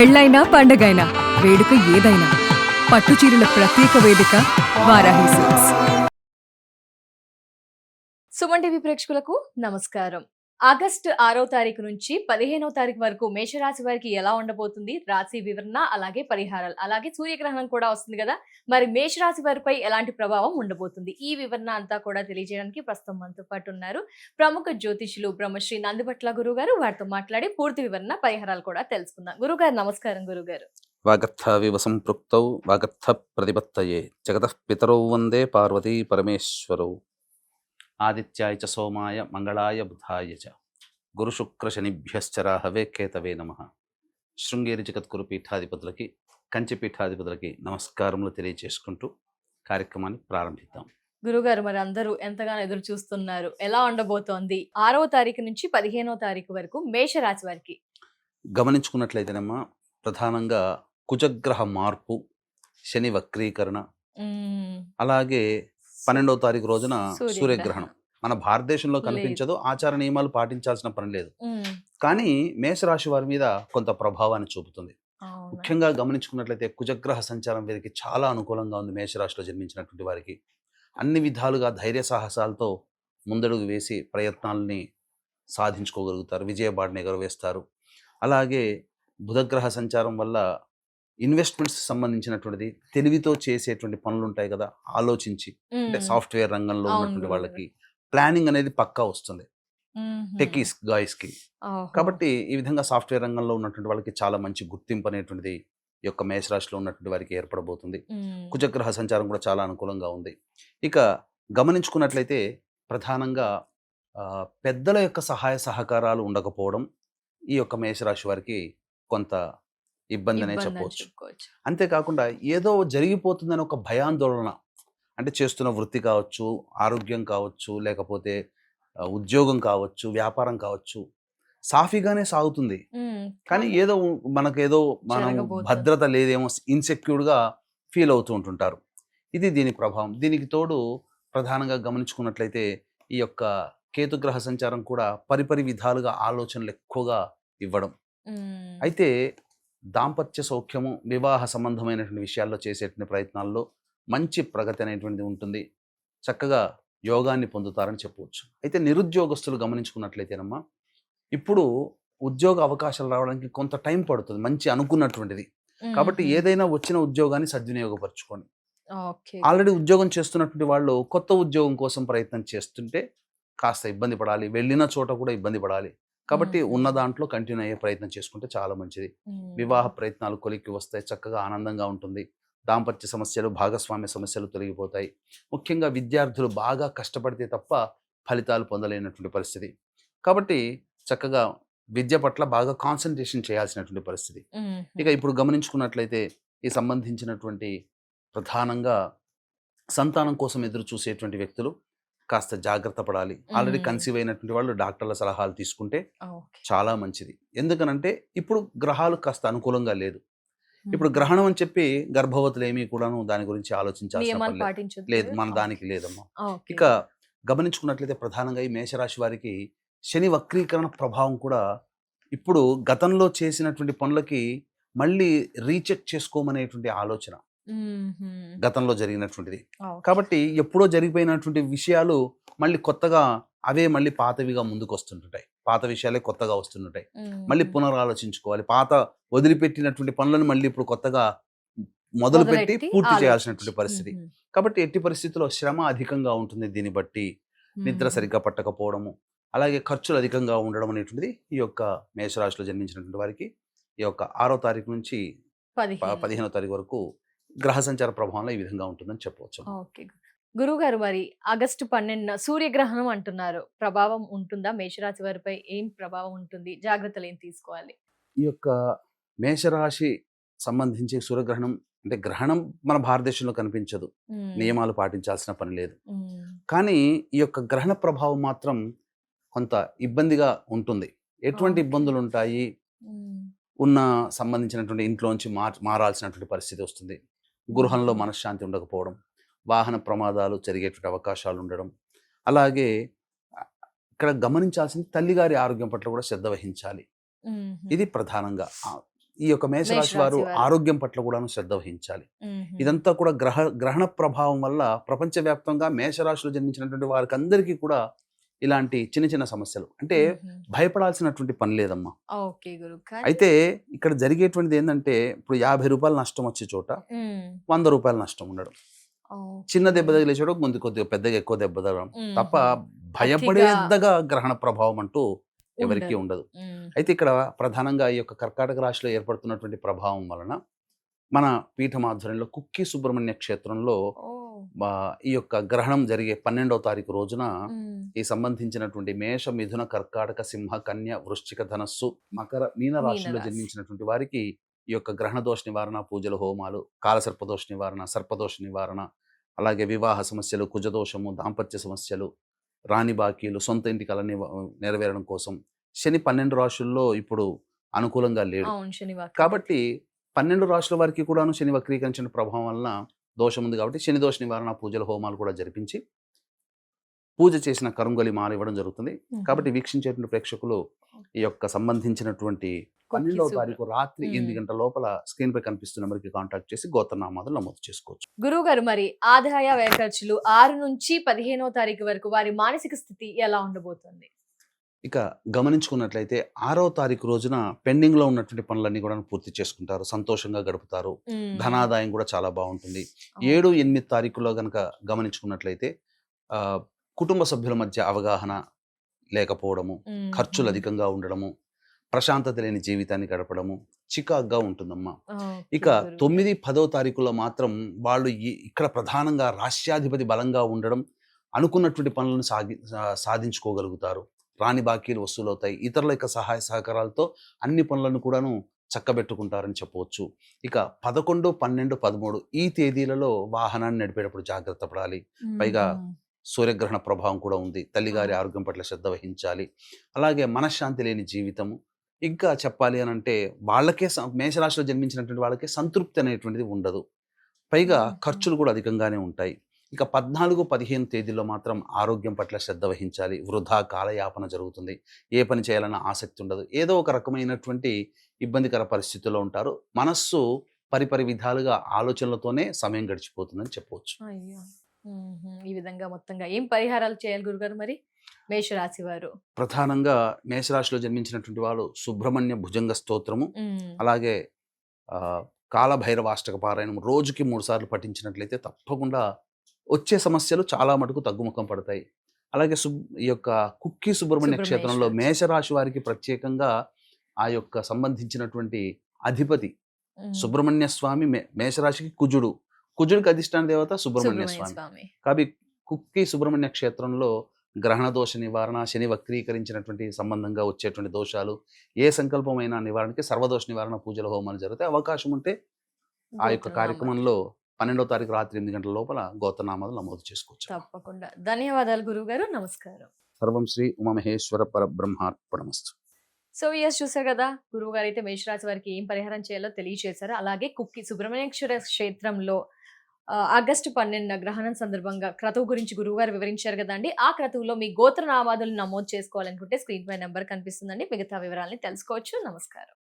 పెళ్ళైనా పండగైనా వేడుక ఏదైనా పట్టుచీరల ప్రత్యేక వేదిక వారాహి సిల్క్స్. సుమన్ టీవీ ప్రేక్షకులకు నమస్కారం. ఆగస్టు 6వ తారీఖు నుంచి 15వ తారీఖు వరకు మేషరాశి వారికి ఎలా ఉండబోతుంది, రాశి వివరణ, అలాగే పరిహారాలు, అలాగే సూర్యగ్రహణం కూడా వస్తుంది కదా. మరి మేషరాశి వారిపై ఎలాంటి ప్రభావం ఉండబోతుంది, ఈ వివరణ అంతా కూడా తెలియజేయడానికి ప్రస్తుతం మనతో పాటు ఉన్నారు ప్రముఖ జ్యోతిషులు బ్రహ్మశ్రీ నందిపట్ల గురువు గారు. వారితో మాట్లాడి పూర్తి వివరణ, పరిహారాలు కూడా తెలుసుకుందాం. గురుగారు నమస్కారం. గురుగారు, వాగర్థవివ సంపృక్తౌ వాగర్థ ప్రతిపత్తయే జగతః పితరౌ వందే పార్వతీ పరమేశ్వరౌ. ఆదిత్యాయ చ సోమాయ మంగళాయ బుధాయ చ గురుశుక్రశనిభ్యశ్చ రాహవే కేతవే నమః. శృంగేరి జగద్గురు పీఠాధిపతులకి, కంచి పీఠాధిపతులకి నమస్కారములు తెలియజేసుకుంటూ కార్యక్రమాన్ని ప్రారంభిద్దాం. గురుగారు, మరి అందరూ ఎంతగానో ఎదురు చూస్తున్నారు, ఎలా ఉండబోతోంది 6వ తారీఖు నుంచి 15వ తారీఖు వరకు మేషరాశి వారికి? గమనించుకున్నట్లయితేనమ్మా, ప్రధానంగా కుజగ్రహ మార్పు, శని వక్రీకరణ, అలాగే 12వ తారీఖు రోజున సూర్యగ్రహణం. మన భారతదేశంలో కనిపించదు, ఆచార నియమాలు పాటించాల్సిన పని లేదు, కానీ మేషరాశి వారి మీద కొంత ప్రభావాన్ని చూపుతుంది. ముఖ్యంగా గమనించుకున్నట్లయితే కుజగ్రహ సంచారం వీరికి చాలా అనుకూలంగా ఉంది. మేషరాశిలో జన్మించినటువంటి వారికి అన్ని విధాలుగా ధైర్య సాహసాలతో ముందడుగు వేసి ప్రయత్నాలని సాధించుకోగలుగుతారు, విజయబాటను ఎగరవేస్తారు. అలాగే బుధగ్రహ సంచారం వల్ల ఇన్వెస్ట్మెంట్స్ సంబంధించినటువంటిది తెలివితో చేసేటువంటి పనులు ఉంటాయి కదా, ఆలోచించి, అంటే సాఫ్ట్వేర్ రంగంలో ఉన్నటువంటి వాళ్ళకి ప్లానింగ్ అనేది పక్కా వస్తుంది, టెకీస్ గాయస్కి. కాబట్టి ఈ విధంగా సాఫ్ట్వేర్ రంగంలో ఉన్నటువంటి వాళ్ళకి చాలా మంచి గుర్తింపు అనేటువంటిది ఈ యొక్క మేషరాశిలో ఉన్నటువంటి వారికి ఏర్పడబోతుంది. కుజగ్రహ సంచారం కూడా చాలా అనుకూలంగా ఉంది. ఇక గమనించుకున్నట్లయితే ప్రధానంగా పెద్దల యొక్క సహాయ సహకారాలు ఉండకపోవడం ఈ యొక్క మేషరాశి వారికి కొంత ఇబ్బంది అనే చెప్పవచ్చు. అంతేకాకుండా ఏదో జరిగిపోతుందని ఒక భయాందోళన, అంటే చేస్తున్న వృత్తి కావచ్చు, ఆరోగ్యం కావచ్చు, లేకపోతే ఉద్యోగం కావచ్చు, వ్యాపారం కావచ్చు, సాఫీగానే సాగుతుంది, కానీ ఏదో మనకేదో మనం భద్రత లేదేమో, ఇన్సెక్యూర్డ్గా ఫీల్ అవుతూ ఉంటుంటారు. ఇది దీని ప్రభావం. దీనికి తోడు ప్రధానంగా గమనించుకున్నట్లయితే ఈ యొక్క కేతుగ్రహ సంచారం కూడా పరిపరి విధాలుగా ఆలోచనలు ఎక్కువగా ఇవ్వడం. అయితే దాంపత్య సౌఖ్యము, వివాహ సంబంధమైనటువంటి విషయాల్లో చేసేటువంటి ప్రయత్నాల్లో మంచి ప్రగతి అనేటువంటిది ఉంటుంది. చక్కగా యోగాన్ని పొందుతారని చెప్పవచ్చు. అయితే నిరుద్యోగస్తులు గమనించుకున్నట్లయితేనమ్మా, ఇప్పుడు ఉద్యోగ అవకాశాలు రావడానికి కొంత టైం పడుతుంది, మంచి అనుకున్నటువంటిది. కాబట్టి ఏదైనా వచ్చిన ఉద్యోగాన్ని సద్వినియోగపరచుకోండి. ఆల్రెడీ ఉద్యోగం చేస్తున్నటువంటి వాళ్ళు కొత్త ఉద్యోగం కోసం ప్రయత్నం చేస్తుంటే కాస్త ఇబ్బంది పడాలి, వెళ్ళిన చోట కూడా ఇబ్బంది పడాలి. కాబట్టి ఉన్న దాంట్లో కంటిన్యూ అయ్యే ప్రయత్నం చేసుకుంటే చాలా మంచిది. వివాహ ప్రయత్నాలు కొలిక్కి వస్తాయి, చక్కగా ఆనందంగా ఉంటుంది. దాంపత్య సమస్యలు, భాగస్వామ్య సమస్యలు తొలగిపోతాయి. ముఖ్యంగా విద్యార్థులు బాగా కష్టపడితే తప్ప ఫలితాలు పొందలేనటువంటి పరిస్థితి. కాబట్టి చక్కగా విద్య పట్ల బాగా కాన్సన్ట్రేషన్ చేయాల్సినటువంటి పరిస్థితి. ఇక ఇప్పుడు గమనించుకున్నట్లయితే ఈ సంబంధించినటువంటి ప్రధానంగా సంతానం కోసం ఎదురు చూసేటువంటి వ్యక్తులు కాస్త జాగ్రత్త పడాలి. ఆల్రెడీ కన్సీవ్ అయినటువంటి వాళ్ళు డాక్టర్ల సలహాలు తీసుకుంటే చాలా మంచిది. ఎందుకనంటే ఇప్పుడు గ్రహాలు కాస్త అనుకూలంగా లేదు. ఇప్పుడు గ్రహణం అని చెప్పి గర్భవతులు ఏమీ కూడాను దాని గురించి ఆలోచించాల్సిన లేదు, మన దానికి లేదమ్మా. ఇక గమనించుకున్నట్లయితే ప్రధానంగా ఈ మేషరాశి వారికి శని వక్రీకరణ ప్రభావం కూడా ఇప్పుడు గతంలో చేసినటువంటి పనులకి మళ్ళీ రీచెక్ చేసుకోమనేటువంటి ఆలోచన గతంలో జరిగినటువంటిది. కాబట్టి ఎప్పుడో జరిగిపోయినటువంటి విషయాలు మళ్ళీ కొత్తగా అవే మళ్ళీ పాతవిగా ముందుకు వస్తుంటాయి, పాత విషయాలే కొత్తగా వస్తుంటాయి. మళ్ళీ పునరాలోచించుకోవాలి, పాత వదిలిపెట్టినటువంటి పనులను మళ్ళీ ఇప్పుడు కొత్తగా మొదలుపెట్టి పూర్తి చేయాల్సినటువంటి పరిస్థితి. కాబట్టి ఎట్టి పరిస్థితుల్లో శ్రమ అధికంగా ఉంటుంది. దీన్ని బట్టి నిద్ర సరిగ్గా పట్టకపోవడము, అలాగే ఖర్చులు అధికంగా ఉండడం అనేటువంటిది ఈ యొక్క మేషరాశిలో జన్మించినటువంటి వారికి ఈ యొక్క 6వ తారీఖు నుంచి 15వ తారీఖు వరకు గ్రహ సంచార ప్రభావంలో ఈ విధంగా ఉంటుందని చెప్పవచ్చు. గురువు గారు, మరి ఆగస్టు 12న సూర్యగ్రహణం అంటున్నారు, ప్రభావం ఉంటుందా మేషరాశి వారిపై? ఏం ప్రభావం ఉంటుంది, జాగ్రత్తలు ఏం తీసుకోవాలి? ఈ యొక్క మేషరాశి సంబంధించి సూర్యగ్రహణం అంటే గ్రహణం మన భారతదేశంలో కనిపించదు, నియమాలు పాటించాల్సిన పని లేదు, కానీ ఈ యొక్క గ్రహణ ప్రభావం మాత్రం కొంత ఇబ్బందిగా ఉంటుంది. ఎటువంటి ఇబ్బందులు ఉంటాయి? ఉన్న సంబంధించినటువంటి ఇంట్లోంచి మారాల్సినటువంటి పరిస్థితి వస్తుంది, గృహంలో మనశ్శాంతి ఉండకపోవడం, వాహన ప్రమాదాలు జరిగేటువంటి అవకాశాలు ఉండడం. అలాగే ఇక్కడ గమనించాల్సింది తల్లిగారి ఆరోగ్యం పట్ల కూడా శ్రద్ధ వహించాలి. ఇది ప్రధానంగా ఈ యొక్క మేషరాశి వారు మేషరాశి వారు. ఆరోగ్యం పట్ల కూడా శ్రద్ధ వహించాలి. మ్మ్. ఇదంతా కూడా గ్రహణ ప్రభావం వల్ల ప్రపంచవ్యాప్తంగా మేషరాశిలో జన్మించినటువంటి వారికి అందరికీ కూడా ఇలాంటి చిన్న చిన్న సమస్యలు అంటే మ్మ్. భయపడాల్సినటువంటి పని లేదమ్మా. ఓకే గురు అయితే ఇక్కడ జరిగేటువంటిది ఏంటంటే ఇప్పుడు 50 రూపాయలు నష్టం వచ్చే చోట 100 రూపాయలు నష్టం ఉండడం, చిన్న దెబ్బ తగిలే చోట ముందు కొద్దిగా పెద్దగా ఎక్కువ దెబ్బ తగలడం తప్ప భయపడేద్దగా గ్రహణ ప్రభావం అంటూ ఎవరికీ ఉండదు. అయితే ఇక్కడ ప్రధానంగా ఈ యొక్క కర్కాటక రాశిలో ఏర్పడుతున్నటువంటి ప్రభావం వలన మన పీఠం ఆధ్వర్యంలో కుక్కి సుబ్రహ్మణ్య క్షేత్రంలో ఈ యొక్క గ్రహణం జరిగే 12వ తారీఖు రోజున ఈ సంబంధించినటువంటి మేష, మిథున, కర్కాటక, సింహ, కన్య, వృశ్చిక, ధనస్సు, మకర, మీన రాశిలో రాశి. జన్మించినటువంటి వారికి ఈ యొక్క గ్రహణ దోష నివారణ పూజలు, హోమాలు, కాలసర్పదోష నివారణ, సర్పదోష నివారణ, అలాగే వివాహ సమస్యలు, కుజదోషము, దాంపత్య సమస్యలు, రాణి బాకీలు, సొంత ఇంటి కళ నెరవేరడం కోసం శని 12 రాశుల్లో ఇప్పుడు అనుకూలంగా లేడు. కాబట్టి 12 రాశుల వారికి కూడాను శని వక్రీకరించిన ప్రభావం వలన దోషం ఉంది. కాబట్టి శని దోష నివారణ పూజలు, హోమాలు కూడా జరిపించి పూజ చేసిన కరుంగలి మాల ఇవ్వడం జరుగుతుంది. కాబట్టి వీక్షించేటువంటి ప్రేక్షకులు ఈ యొక్క సంబంధించినటువంటి 12వ తారీఖు రాత్రి 8 గంటల లోపల స్క్రీన్ పై కనిపిస్తున్న నెంబర్కి కాంటాక్ట్ చేసి గోత్రనామాలు నమోదు చేసుకోవచ్చు. గురువు గారు, మరి ఆదాయ వ్యయ ఖర్చులు 6 నుంచి 15వ తారీఖు వరకు వారి మానసిక స్థితి ఎలా ఉండబోతుంది? ఇక గమనించుకున్నట్లయితే 6వ తారీఖు రోజున పెండింగ్ లో ఉన్నటువంటి పనులన్నీ కూడా పూర్తి చేసుకుంటారు, సంతోషంగా గడుపుతారు, ధనాదాయం కూడా చాలా బాగుంటుంది. 7, 8 తారీఖులో గనక గమనించుకున్నట్లయితే కుటుంబ సభ్యుల మధ్య అవగాహన లేకపోవడము, ఖర్చులు అధికంగా ఉండడము, ప్రశాంతత లేని జీవితాన్ని గడపడము చికాగ్గా ఉంటుందమ్మా. ఇక 9, 10వ తారీఖులో మాత్రం వాళ్ళు ఇక్కడ ప్రధానంగా రాష్ట్రాధిపతి బలంగా ఉండడం, అనుకున్నటువంటి పనులను సాధించుకోగలుగుతారు, రాని బాకీలు వసూలవుతాయి, ఇతరుల యొక్క సహాయ సహకారాలతో అన్ని పనులను కూడాను చక్కబెట్టుకుంటారని చెప్పవచ్చు. ఇక 11, 12, 13 ఈ తేదీలలో వాహనాన్ని నడిపేటప్పుడు జాగ్రత్త పడాలి. పైగా సూర్యగ్రహణ ప్రభావం కూడా ఉంది. తల్లిగారి ఆరోగ్యం పట్ల శ్రద్ధ వహించాలి. అలాగే మనశ్శాంతి లేని జీవితము. ఇంకా చెప్పాలి అని అంటే వాళ్ళకే మేషరాశిలో జన్మించినటువంటి వాళ్ళకే సంతృప్తి అనేటువంటిది ఉండదు. పైగా ఖర్చులు కూడా అధికంగానే ఉంటాయి. ఇక 14, 15 తేదీల్లో మాత్రం ఆరోగ్యం పట్ల శ్రద్ధ వహించాలి. వృధా కాలయాపన జరుగుతుంది. ఏ పని చేయాలన్న ఆసక్తి ఉండదు. ఏదో ఒక రకమైనటువంటి ఇబ్బందికర పరిస్థితుల్లో ఉంటారు. మనస్సు పరిపరి విధాలుగా ఆలోచనలతోనే సమయం గడిచిపోతుందని చెప్పవచ్చు. ఈ విధంగా మొత్తంగా ఏం పరిహారాలు చేయాలి గురుగారు మరి మేషరాశి వారు? ప్రధానంగా మేషరాశిలో జన్మించినటువంటి వాళ్ళు సుబ్రహ్మణ్య భుజంగ స్తోత్రము, అలాగే కాలభైరవాష్టక పారాయణం రోజుకి 3 సార్లు పఠించినట్లయితే తప్పకుండా వచ్చే సమస్యలు చాలా మటుకు తగ్గుముఖం పడతాయి. అలాగే ఈ యొక్క కుక్కి సుబ్రహ్మణ్య క్షేత్రంలో మేషరాశి వారికి ప్రత్యేకంగా ఆ యొక్క సంబంధించినటువంటి అధిపతి సుబ్రహ్మణ్య స్వామి, మేషరాశికి కుజుడికి అధిష్టాన దేవత సుబ్రహ్మణ్య స్వామి. కాబట్టి కుక్కి సుబ్రహ్మణ్య క్షేత్రంలో గ్రహణ దోష నివారణ, శని వక్రీకరించినటువంటి సంబంధంగా వచ్చేటువంటి దోషాలు, ఏ సంకల్పమైన నివారణకి సర్వదోష నివారణ పూజల హోమాలు జరుగుతాయి. అవకాశం ఉంటే ఆ యొక్క కార్యక్రమంలో 12వ తారీఖు రాత్రి 8 గంటల లోపల గోత్రనామాలు నమోదు చేసుకోవచ్చు. తప్పకుండా. ధన్యవాదాలు గురువు గారు. నమస్కారం. సర్వం శ్రీ ఉమామహేశ్వర పరబ్రహ్మార్పణమస్తు. సో చూసారు కదా, గురువు గారు అయితే మేషరాశి వారికి ఏం పరిహారం చేయాలో తెలియజేశారు. అలాగే కుక్కి సుబ్రహ్మణ్యేశ్వర క్షేత్రంలో ఆగస్టు 12 గ్రహణం సందర్భంగా క్రతువు గురించి గురువు గారు వివరించారు కదండి. ఆ క్రతువులో మీ గోత్రనామాదులు నమోదు చేసుకోవాలనుకుంటే స్క్రీన్ పై నెంబర్ కనిపిస్తుందండి. మిగతా వివరాలని తెలుసుకోవచ్చు. నమస్కారం.